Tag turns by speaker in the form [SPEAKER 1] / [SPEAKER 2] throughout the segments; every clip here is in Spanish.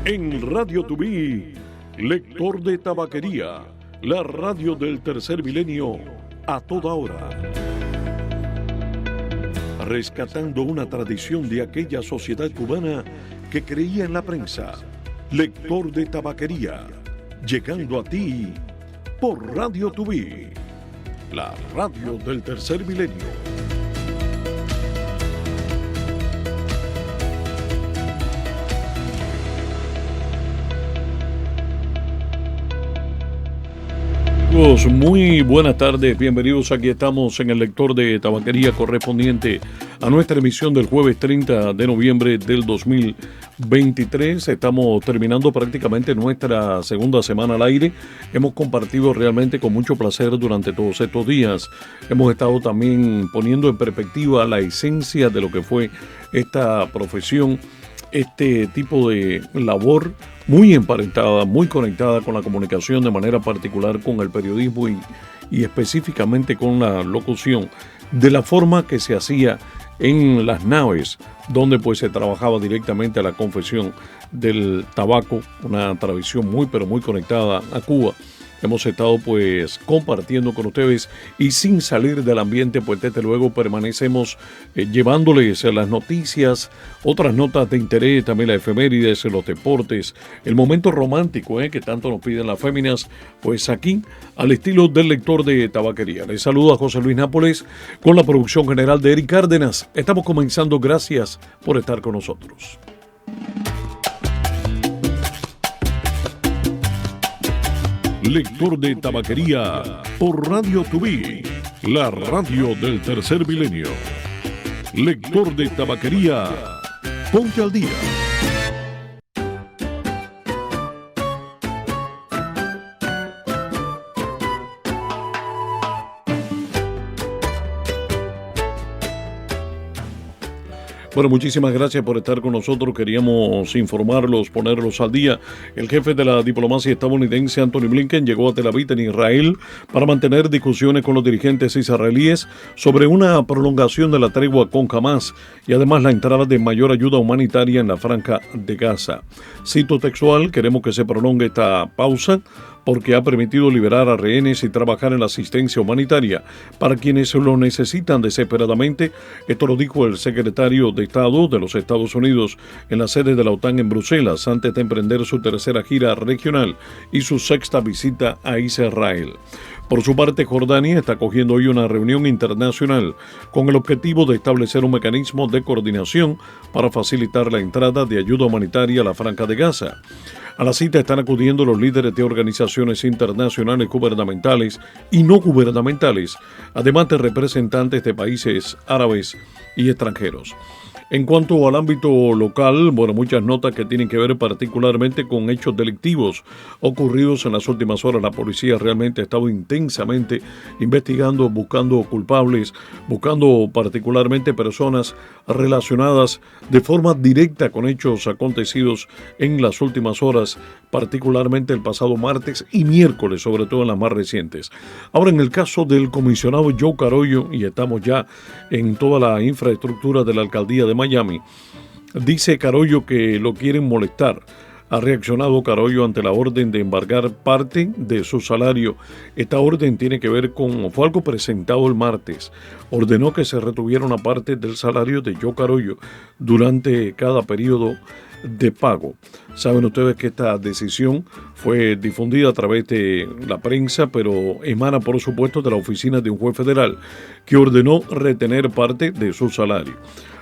[SPEAKER 1] En Radio Tubí, lector de tabaquería, la radio del tercer milenio a toda hora. Rescatando una tradición de aquella sociedad cubana que creía en la prensa. Lector de tabaquería, llegando a ti por Radio Tubí, la radio del tercer milenio. Muy buenas tardes, bienvenidos. Aquí estamos en el lector de tabaquería correspondiente a nuestra emisión del jueves 30 de noviembre del 2023. Estamos terminando prácticamente nuestra segunda semana al aire. Hemos compartido realmente con mucho placer durante todos estos días. Hemos estado también poniendo en perspectiva la esencia de lo que fue esta profesión, este tipo de labor muy emparentada, muy conectada con la comunicación, de manera particular con el periodismo y específicamente con la locución, de la forma que se hacía en las naves, donde pues se trabajaba directamente a la confección del tabaco, una tradición muy pero muy conectada a Cuba. Hemos estado pues compartiendo con ustedes y sin salir del ambiente, pues desde luego permanecemos llevándoles las noticias, otras notas de interés, también las efemérides, los deportes, el momento romántico que tanto nos piden las féminas, pues aquí al estilo del lector de tabaquería. Les saludo a José Luis Nápoles con la producción general de Eric Cárdenas. Estamos comenzando, gracias por estar con nosotros. Lector de tabaquería por Radio Tubí, la radio del tercer milenio. Lector de tabaquería, ponte al día. Bueno, muchísimas gracias por estar con nosotros. Queríamos informarlos, ponerlos al día. El jefe de la diplomacia estadounidense, Antony Blinken, llegó a Tel Aviv, en Israel, para mantener discusiones con los dirigentes israelíes sobre una prolongación de la tregua con Hamas y además la entrada de mayor ayuda humanitaria en la franja de Gaza. Cito textual: queremos que se prolongue esta pausa porque ha permitido liberar a rehenes y trabajar en la asistencia humanitaria para quienes lo necesitan desesperadamente. Esto lo dijo el secretario de Estado de los Estados Unidos en la sede de la OTAN en Bruselas, antes de emprender su tercera gira regional y su sexta visita a Israel. Por su parte, Jordania está acogiendo hoy una reunión internacional con el objetivo de establecer un mecanismo de coordinación para facilitar la entrada de ayuda humanitaria a la franja de Gaza. A la cita están acudiendo los líderes de organizaciones internacionales gubernamentales y no gubernamentales, además de representantes de países árabes y extranjeros. En cuanto al ámbito local, bueno, muchas notas que tienen que ver particularmente con hechos delictivos ocurridos en las últimas horas. La policía realmente ha estado intensamente investigando, buscando culpables, buscando particularmente personas relacionadas de forma directa con hechos acontecidos en las últimas horas, particularmente el pasado martes y miércoles, sobre todo en las más recientes. Ahora, en el caso del comisionado Joe Carollo, y estamos ya en toda la infraestructura de la alcaldía de Miami, dice Carollo que lo quieren molestar. Ha reaccionado Carollo ante la orden de embargar parte de su salario. Esta orden tiene que ver fue algo presentado el martes. Ordenó que se retuviera una parte del salario de Joe Carollo durante cada periodo de pago. Saben ustedes que esta decisión fue difundida a través de la prensa, pero emana por supuesto de la oficina de un juez federal que ordenó retener parte de su salario.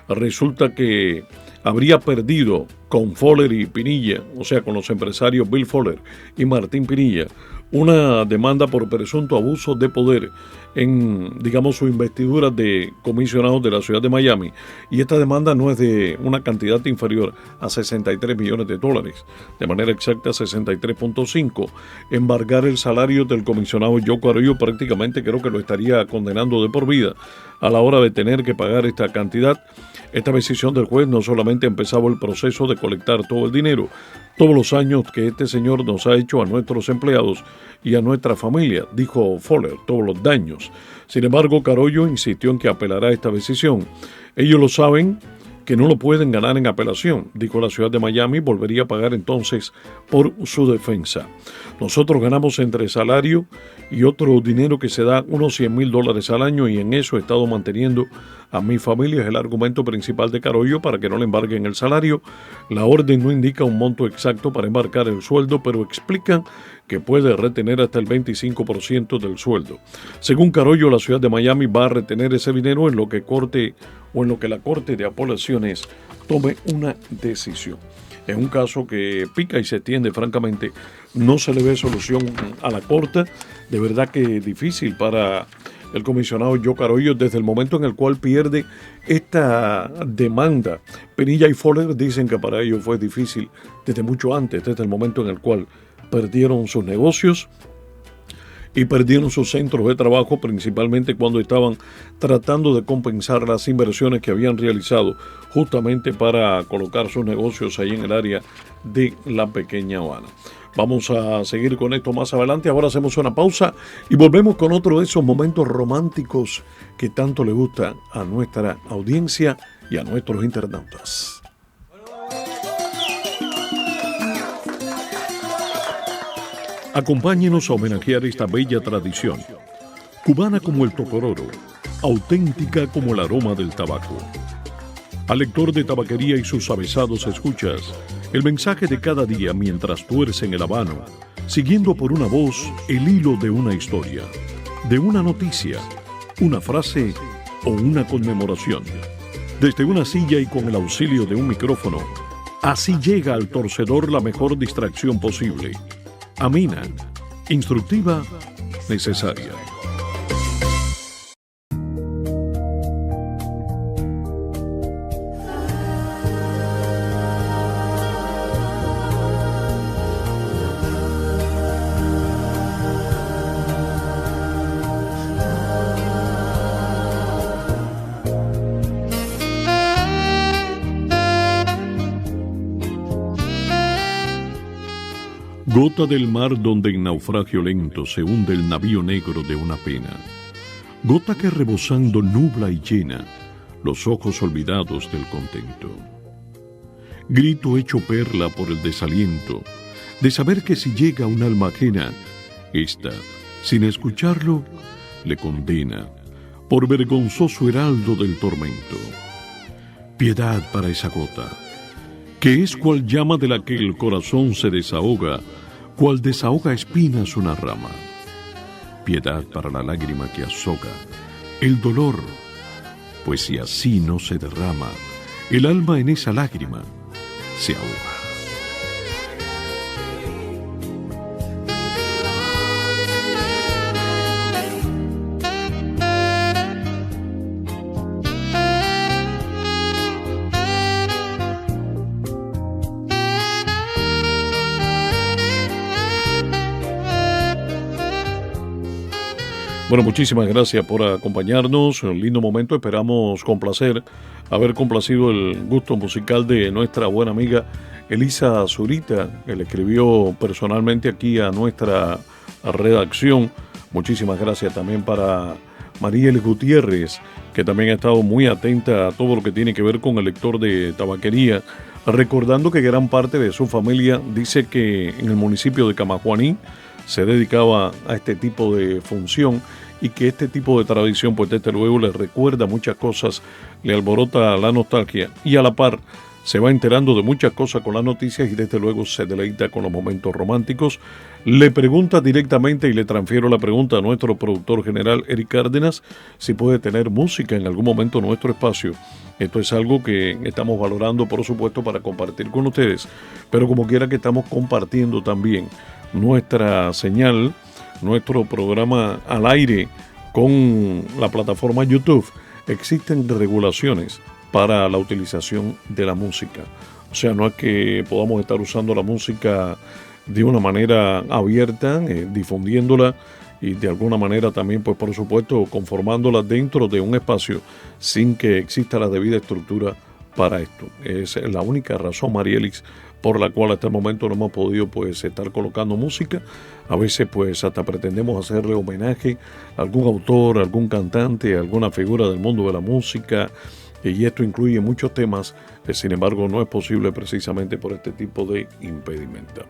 [SPEAKER 1] Resulta que habría perdido con Fowler y Pinilla, o sea, con los empresarios Bill Fowler y Martín Pinilla, una demanda por presunto abuso de poder en, digamos, su investidura de comisionado de la ciudad de Miami. Y esta demanda no es de una cantidad inferior a $63 millones, de manera exacta 63.5. Embargar el salario del comisionado Joe Carollo prácticamente creo que lo estaría condenando de por vida a la hora de tener que pagar esta cantidad. Esta decisión del juez no solamente empezaba el proceso de colectar todo el dinero, todos los años que este señor nos ha hecho a nuestros empleados y a nuestra familia, dijo Fowler, todos los daños. Sin embargo, Carollo insistió en que apelará a esta decisión. Ellos lo saben, que no lo pueden ganar en apelación. Dijo la ciudad de Miami, volvería a pagar entonces por su defensa. Nosotros ganamos entre salario y otro dinero que se da unos $100,000 al año y en eso he estado manteniendo a mi familia. Es el argumento principal de Carollo para que no le embarguen el salario. La orden no indica un monto exacto para embarcar el sueldo, pero explican que puede retener hasta el 25% del sueldo. Según Carollo, la ciudad de Miami va a retener ese dinero en lo que la Corte de Apelaciones tome una decisión. Es un caso que pica y se extiende, francamente, no se le ve solución a la Corte. De verdad que es difícil para el comisionado Joe Carollo desde el momento en el cual pierde esta demanda. Penilla y Fowler dicen que para ellos fue difícil desde mucho antes, desde el momento en el cual perdieron sus negocios y perdieron sus centros de trabajo, principalmente cuando estaban tratando de compensar las inversiones que habían realizado justamente para colocar sus negocios ahí en el área de la Pequeña Habana. Vamos a seguir con esto más adelante. Ahora hacemos una pausa y volvemos con otro de esos momentos románticos que tanto le gusta a nuestra audiencia y a nuestros internautas. Acompáñenos a homenajear esta bella tradición, cubana como el tocororo, auténtica como el aroma del tabaco. Al lector de tabaquería y sus avesados escuchas, el mensaje de cada día mientras tuercen el habano, siguiendo por una voz el hilo de una historia, de una noticia, una frase o una conmemoración. Desde una silla y con el auxilio de un micrófono, así llega al torcedor la mejor distracción posible. Amena, instructiva, necesaria. Gota del mar donde en naufragio lento se hunde el navío negro de una pena. Gota que rebosando nubla y llena los ojos olvidados del contento. Grito hecho perla por el desaliento de saber que si llega un alma ajena, ésta, sin escucharlo, le condena por vergonzoso heraldo del tormento. Piedad para esa gota, que es cual llama de la que el corazón se desahoga, cual desahoga espinas una rama. Piedad para la lágrima que azoga el dolor, pues si así no se derrama, el alma en esa lágrima se ahoga. Bueno, muchísimas gracias por acompañarnos. Un lindo momento. Esperamos haber complacido el gusto musical de nuestra buena amiga Elisa Zurita, que le escribió personalmente aquí a nuestra redacción. Muchísimas gracias también para Mariel Gutiérrez, que también ha estado muy atenta a todo lo que tiene que ver con el lector de tabaquería, recordando que gran parte de su familia dice que en el municipio de Camajuaní se dedicaba a este tipo de función y que este tipo de tradición, pues desde luego le recuerda muchas cosas, le alborota la nostalgia y a la par se va enterando de muchas cosas con las noticias y desde luego se deleita con los momentos románticos. Le pregunta directamente y le transfiero la pregunta a nuestro productor general Eric Cárdenas si puede tener música en algún momento en nuestro espacio. Esto es algo que estamos valorando, por supuesto, para compartir con ustedes, pero como quiera que estamos compartiendo también nuestra señal, nuestro programa al aire con la plataforma YouTube. Existen regulaciones para la utilización de la música. O sea, no es que podamos estar usando la música de una manera abierta, difundiéndola y de alguna manera también, pues por supuesto, conformándola dentro de un espacio sin que exista la debida estructura para esto. Es la única razón, Marielis, por la cual hasta el momento no hemos podido pues estar colocando música. A veces pues hasta pretendemos hacerle homenaje a algún autor, algún cantante, alguna figura del mundo de la música, y esto incluye muchos temas, sin embargo no es posible precisamente por este tipo de impedimento.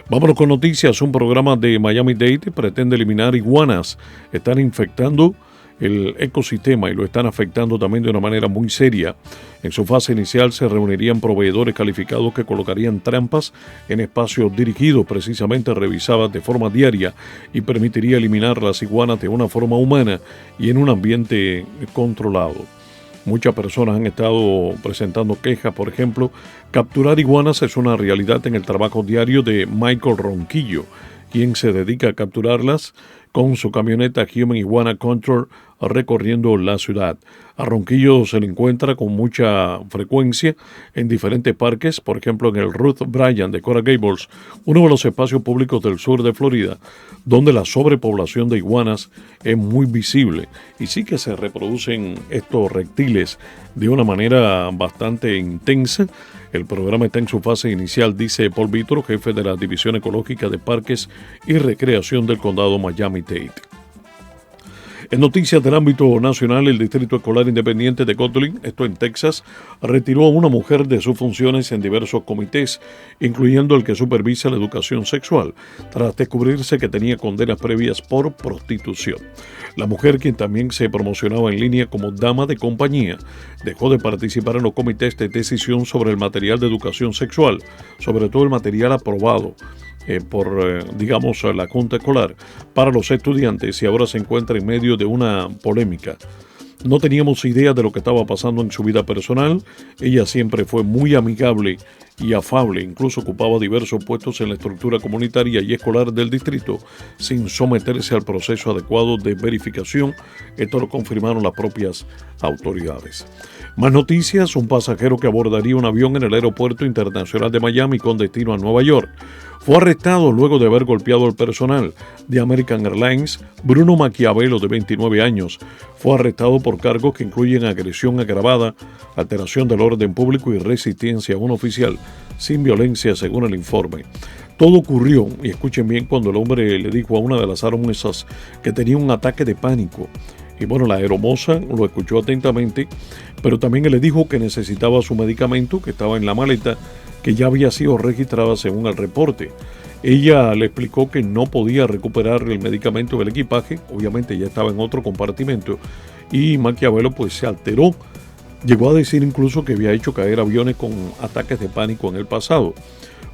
[SPEAKER 1] Vámonos con noticias. Un programa de Miami-Dade pretende eliminar iguanas. Están infectando el ecosistema y lo están afectando también de una manera muy seria. En su fase inicial se reunirían proveedores calificados que colocarían trampas en espacios dirigidos, precisamente revisadas de forma diaria, y permitiría eliminar las iguanas de una forma humana y en un ambiente controlado. Muchas personas han estado presentando quejas. Por ejemplo, capturar iguanas es una realidad en el trabajo diario de Michael Ronquillo, quien se dedica a capturarlas con su camioneta Human Iguana Control recorriendo la ciudad. A Ronquillo se le encuentra con mucha frecuencia en diferentes parques, por ejemplo en el Ruth Bryan de Coral Gables, uno de los espacios públicos del sur de Florida, donde la sobrepoblación de iguanas es muy visible y sí que se reproducen estos reptiles de una manera bastante intensa. El programa está en su fase inicial, dice Paul Vitro, jefe de la División Ecológica de Parques y Recreación del Condado Miami-Dade. En noticias del ámbito nacional, el Distrito Escolar Independiente de Godwin, esto en Texas, retiró a una mujer de sus funciones en diversos comités, incluyendo el que supervisa la educación sexual, tras descubrirse que tenía condenas previas por prostitución. La mujer, quien también se promocionaba en línea como dama de compañía, dejó de participar en los comités de decisión sobre el material de educación sexual, sobre todo el material aprobado por la Junta Escolar para los estudiantes, y ahora se encuentra en medio de una polémica. No teníamos idea de lo que estaba pasando en su vida personal. Ella siempre fue muy amigable y afable, incluso ocupaba diversos puestos en la estructura comunitaria y escolar del distrito sin someterse al proceso adecuado de verificación. Esto lo confirmaron las propias autoridades. Más noticias. Un pasajero que abordaría un avión en el Aeropuerto Internacional de Miami con destino a Nueva York fue arrestado luego de haber golpeado al personal de American Airlines. Bruno Maquiavelo, de 29 años, fue arrestado por cargos que incluyen agresión agravada, alteración del orden público y resistencia a un oficial sin violencia, según el informe. Todo ocurrió, y escuchen bien, cuando el hombre le dijo a una de las aeromosas que tenía un ataque de pánico. Y bueno, la aeromoza lo escuchó atentamente, pero también le dijo que necesitaba su medicamento, que estaba en la maleta, que ya había sido registrada según el reporte. Ella le explicó que no podía recuperar el medicamento del equipaje, obviamente ya estaba en otro compartimento, y Maquiavelo pues se alteró. Llegó a decir incluso que había hecho caer aviones con ataques de pánico en el pasado.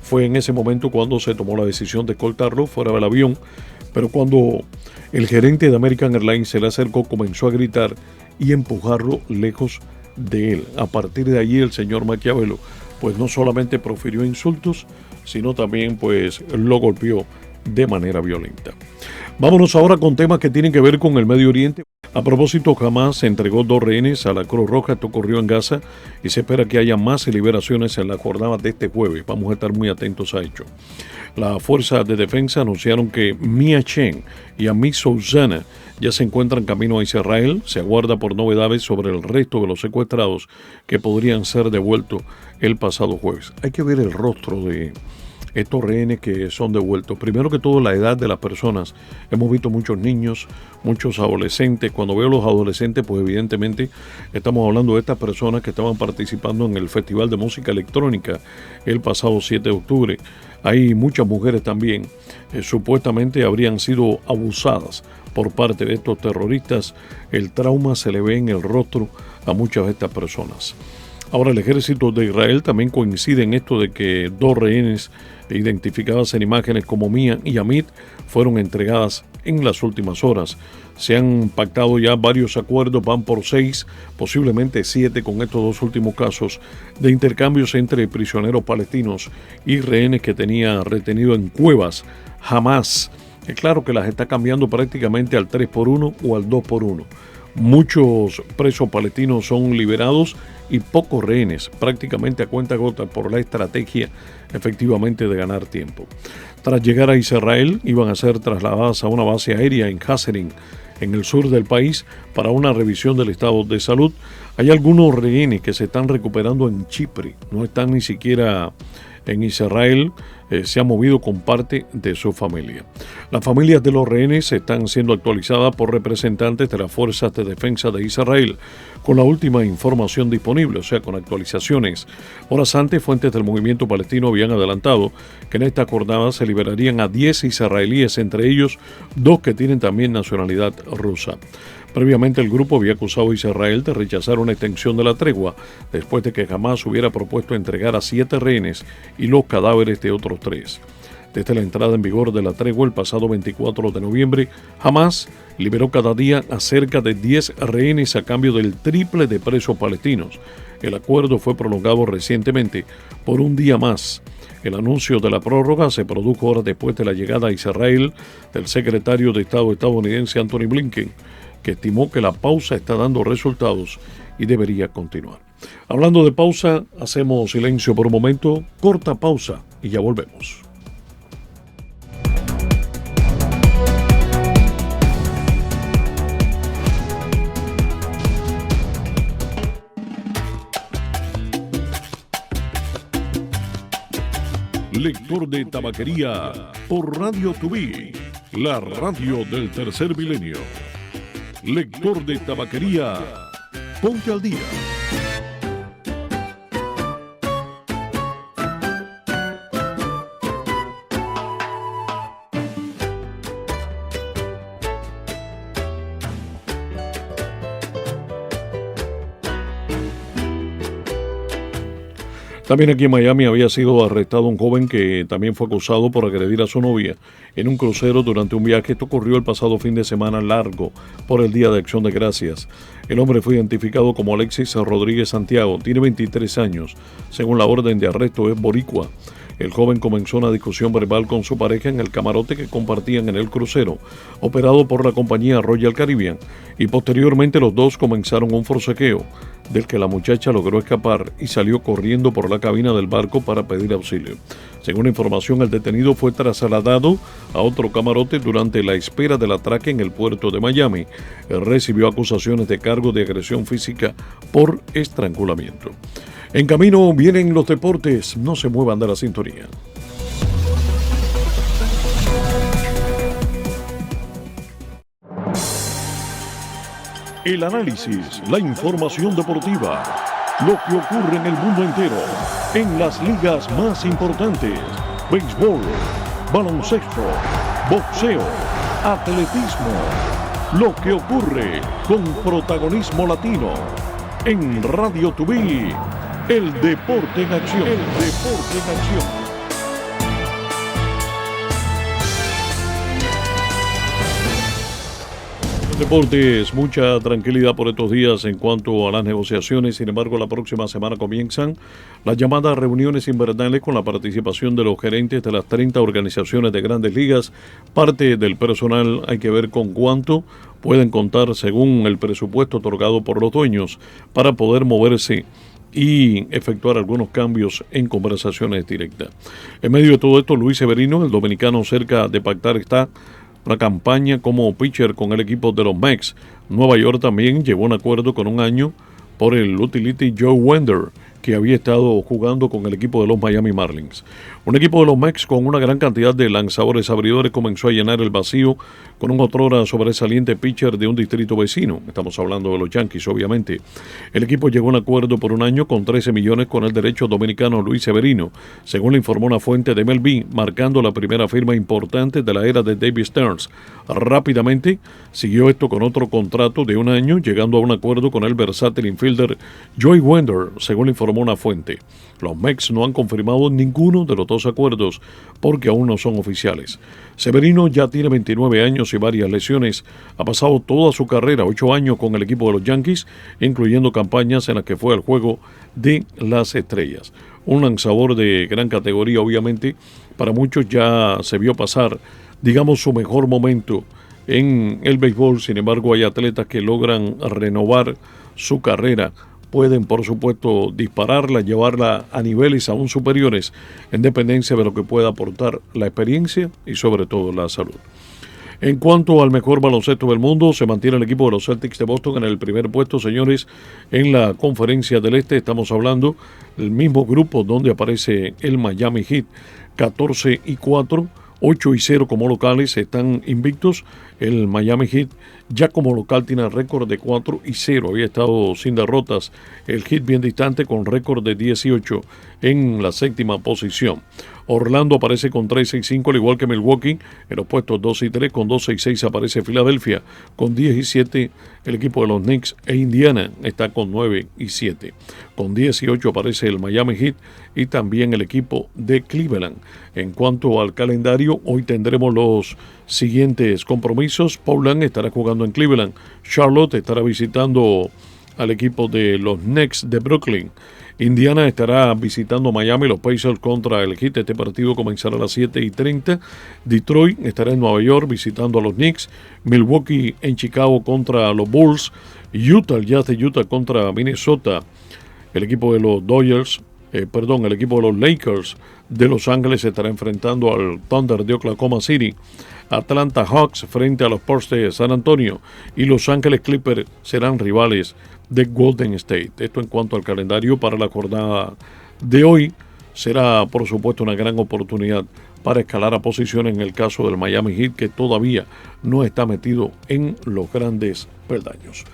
[SPEAKER 1] Fue en ese momento cuando se tomó la decisión de escoltarlo fuera del avión, pero cuando el gerente de American Airlines se le acercó, comenzó a gritar y empujarlo lejos de él. A partir de allí el señor Maquiavelo pues no solamente profirió insultos, sino también pues lo golpeó de manera violenta. Vámonos ahora con temas que tienen que ver con el Medio Oriente. A propósito, Hamas entregó 2 rehenes a la Cruz Roja. Esto ocurrió en Gaza y se espera que haya más liberaciones en la jornada de este jueves. Vamos a estar muy atentos a ello. Las fuerzas de defensa anunciaron que Mia Chen y Amit Souzana ya se encuentran camino a Israel. Se aguarda por novedades sobre el resto de los secuestrados que podrían ser devueltos el pasado jueves. Hay que ver el rostro de estos rehenes que son devueltos. Primero que todo, la edad de las personas. Hemos visto muchos niños, muchos adolescentes. Cuando veo los adolescentes, pues evidentemente estamos hablando de estas personas que estaban participando en el Festival de Música Electrónica el pasado 7 de octubre. Hay muchas mujeres también. Supuestamente habrían sido abusadas por parte de estos terroristas. El trauma se le ve en el rostro a muchas de estas personas. Ahora, el ejército de Israel también coincide en esto de que 2 rehenes identificadas en imágenes como Mia y Amit fueron entregadas en las últimas horas. Se han pactado ya varios acuerdos, van por 6, posiblemente 7 con estos 2 últimos casos de intercambios entre prisioneros palestinos y rehenes que tenía retenido en cuevas Hamas. Es claro que las está cambiando prácticamente al 3x1 o al 2x1. Muchos presos palestinos son liberados y pocos rehenes, prácticamente a cuentagotas por la estrategia efectivamente de ganar tiempo. Tras llegar a Israel, iban a ser trasladadas a una base aérea en Hasserin, en el sur del país, para una revisión del estado de salud. Hay algunos rehenes que se están recuperando en Chipre, no están ni siquiera en Israel se ha movido con parte de su familia. Las familias de los rehenes están siendo actualizadas por representantes de las Fuerzas de Defensa de Israel, con la última información disponible, o sea, con actualizaciones. Horas antes, fuentes del movimiento palestino habían adelantado que en esta jornada se liberarían a 10 israelíes, entre ellos 2 que tienen también nacionalidad rusa. Previamente, el grupo había acusado a Israel de rechazar una extensión de la tregua después de que Hamás hubiera propuesto entregar a 7 rehenes y los cadáveres de otros 3. Desde la entrada en vigor de la tregua el pasado 24 de noviembre, Hamás liberó cada día a cerca de 10 rehenes a cambio del triple de presos palestinos. El acuerdo fue prolongado recientemente por un día más. El anuncio de la prórroga se produjo horas después de la llegada a Israel del secretario de Estado estadounidense Antony Blinken, que estimó que la pausa está dando resultados y debería continuar. Hablando de pausa, hacemos silencio por un momento, corta pausa y ya volvemos. Lector de tabaquería por Radio Tubí, la radio del tercer milenio. Lector de tabaquería, ponte al día. También aquí en Miami había sido arrestado un joven que también fue acusado por agredir a su novia en un crucero durante un viaje. Esto ocurrió el pasado fin de semana largo por el Día de Acción de Gracias. El hombre fue identificado como Alexis Rodríguez Santiago, tiene 23 años. Según la orden de arresto es boricua. El joven comenzó una discusión verbal con su pareja en el camarote que compartían en el crucero, operado por la compañía Royal Caribbean, y posteriormente los dos comenzaron un forcejeo, del que la muchacha logró escapar y salió corriendo por la cabina del barco para pedir auxilio. Según información, el detenido fue trasladado a otro camarote durante la espera del atraque en el puerto de Miami. Recibió acusaciones de cargo de agresión física por estrangulamiento. En camino vienen los deportes, no se muevan de la sintonía. El análisis, la información deportiva, lo que ocurre en el mundo entero, en las ligas más importantes, béisbol, baloncesto, boxeo, atletismo, lo que ocurre con protagonismo latino, en Radio Tubí. El deporte en acción. El deporte en acción. Deportes, mucha tranquilidad por estos días en cuanto a las negociaciones. Sin embargo, la próxima semana comienzan las llamadas reuniones invernales con la participación de los gerentes de las 30 organizaciones de Grandes Ligas. Parte del personal hay que ver con cuánto pueden contar según el presupuesto otorgado por los dueños para poder moverse y efectuar algunos cambios en conversaciones directas. En medio de todo esto, Luis Severino, el dominicano, cerca de pactar está una campaña como pitcher con el equipo de los Mets. Nueva York también llegó a un acuerdo con un año por el utility Joe Wender, que había estado jugando con el equipo de los Miami Marlins. Un equipo de los Mets con una gran cantidad de lanzadores abridores comenzó a llenar el vacío con un otrora sobresaliente pitcher de un distrito vecino. Estamos hablando de los Yankees, obviamente. El equipo llegó a un acuerdo por un año con 13 millones con el derecho dominicano Luis Severino, según le informó una fuente de MLB, marcando la primera firma importante de la era de David Stearns. Rápidamente siguió esto con otro contrato de un año, llegando a un acuerdo con el versátil infielder Joey Wender, según le informó una fuente. Los Mets no han confirmado ninguno de los dos acuerdos porque aún no son oficiales. Severino ya tiene 29 años y varias lesiones. Ha pasado toda su carrera, 8 años con el equipo de los Yankees, incluyendo campañas en las que fue al juego de las estrellas. Un lanzador de gran categoría, obviamente, para muchos ya se vio pasar, digamos, su mejor momento en el béisbol. Sin embargo, hay atletas que logran renovar su carrera. Pueden, por supuesto, dispararla, llevarla a niveles aún superiores, en dependencia de lo que pueda aportar la experiencia y sobre todo la salud. En cuanto al mejor baloncesto del mundo, se mantiene el equipo de los Celtics de Boston en el primer puesto, señores, en la Conferencia del Este. Estamos hablando del mismo grupo donde aparece el Miami Heat, 14-4, 8-0 como locales, están invictos. El Miami Heat ya como local tiene récord de 4-0, había estado sin derrotas. El Heat bien distante con récord de 18 en la séptima posición. Orlando aparece con 3-6-5, al igual que Milwaukee, en los puestos 2 y 3, con 2-6-6 aparece Filadelfia, con 10-7 el equipo de los Knicks, e Indiana está con 9-7. Con 18 aparece el Miami Heat y también el equipo de Cleveland. En cuanto al calendario, hoy tendremos los siguientes compromisos. Portland estará jugando en Cleveland, Charlotte estará visitando al equipo de los Knicks de Brooklyn, Indiana estará visitando Miami, los Pacers contra el Heat. Este partido comenzará a las 7:30. Detroit estará en Nueva York visitando a los Knicks. Milwaukee en Chicago contra los Bulls. Utah, el Jazz de Utah contra Minnesota. El equipo de los el equipo de los Lakers de Los Ángeles se estará enfrentando al Thunder de Oklahoma City. Atlanta Hawks frente a los Spurs de San Antonio y Los Ángeles Clippers serán rivales de Golden State. Esto en cuanto al calendario para la jornada de hoy. Será por supuesto una gran oportunidad para escalar a posiciones en el caso del Miami Heat, que todavía no está metido en los grandes peldaños.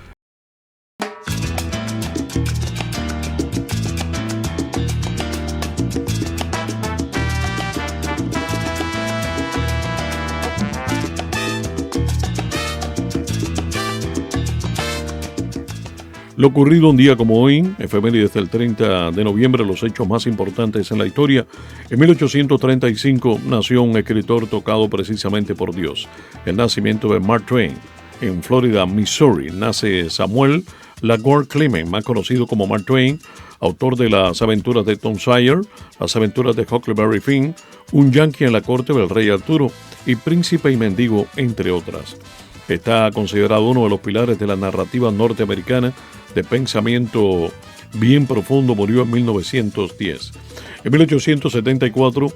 [SPEAKER 1] Lo ocurrido un día como hoy, efemérides del 30 de noviembre, los hechos más importantes en la historia. En 1835 nació un escritor tocado precisamente por Dios. El nacimiento de Mark Twain. En Florida, Missouri, nace Samuel Lagore Clement, más conocido como Mark Twain, autor de Las aventuras de Tom Sawyer, Las aventuras de Huckleberry Finn, Un yankee en la corte del rey Arturo y Príncipe y mendigo, entre otras. Está considerado uno de los pilares de la narrativa norteamericana de pensamiento bien profundo. Murió en 1910. En 1874,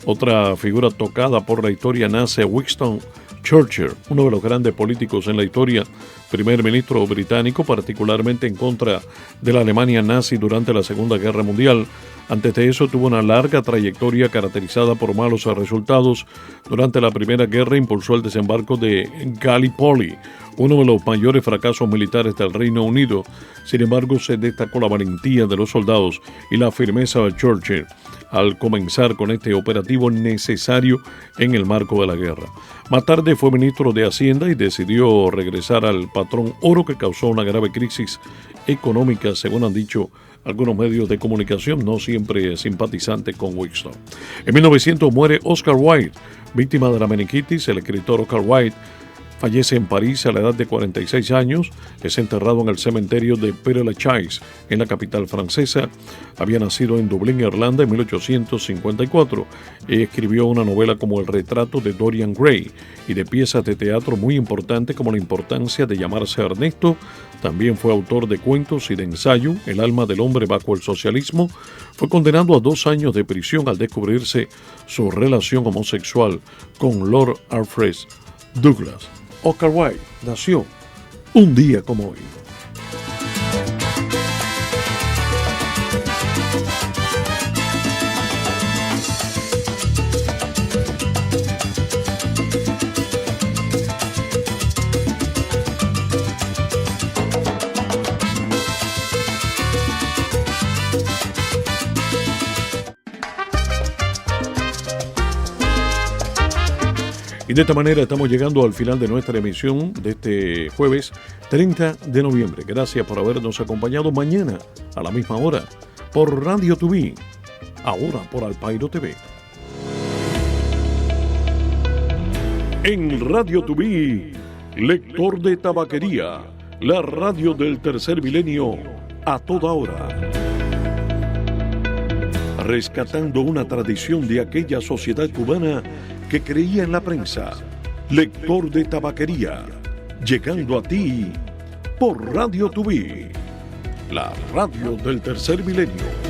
[SPEAKER 1] otra figura tocada por la historia, nace Winston Churchill, uno de los grandes políticos en la historia, primer ministro británico, particularmente en contra de la Alemania nazi durante la Segunda Guerra Mundial. Antes de eso tuvo una larga trayectoria caracterizada por malos resultados. Durante la Primera Guerra impulsó el desembarco de Gallipoli, uno de los mayores fracasos militares del Reino Unido. Sin embargo, se destacó la valentía de los soldados y la firmeza de Churchill al comenzar con este operativo necesario en el marco de la guerra. Más tarde fue ministro de Hacienda y decidió regresar al patrón oro, que causó una grave crisis económica, según han dicho algunos medios de comunicación, no siempre simpatizante con Winston. En 1900 muere Oscar Wilde, víctima de la meningitis. El escritor Oscar Wilde fallece en París a la edad de 46 años. Es enterrado en el cementerio de Père-Lachaise, en la capital francesa. Había nacido en Dublín, Irlanda, en 1854. Escribió una novela como El retrato de Dorian Gray y de piezas de teatro muy importantes como La importancia de llamarse Ernesto. También fue autor de cuentos y de ensayo, El alma del hombre bajo el socialismo. Fue condenado a 2 años de prisión al descubrirse su relación homosexual con Lord Alfred Douglas. Oscar Wilde nació un día como hoy. Y de esta manera estamos llegando al final de nuestra emisión de este jueves 30 de noviembre. Gracias por habernos acompañado. Mañana a la misma hora por Radio TV, ahora por Alpairo TV. En Radio TV, lector de tabaquería, la radio del tercer milenio a toda hora. Rescatando una tradición de aquella sociedad cubana que creía en la prensa. Lector de tabaquería, llegando a ti por Radio TV, la radio del tercer milenio.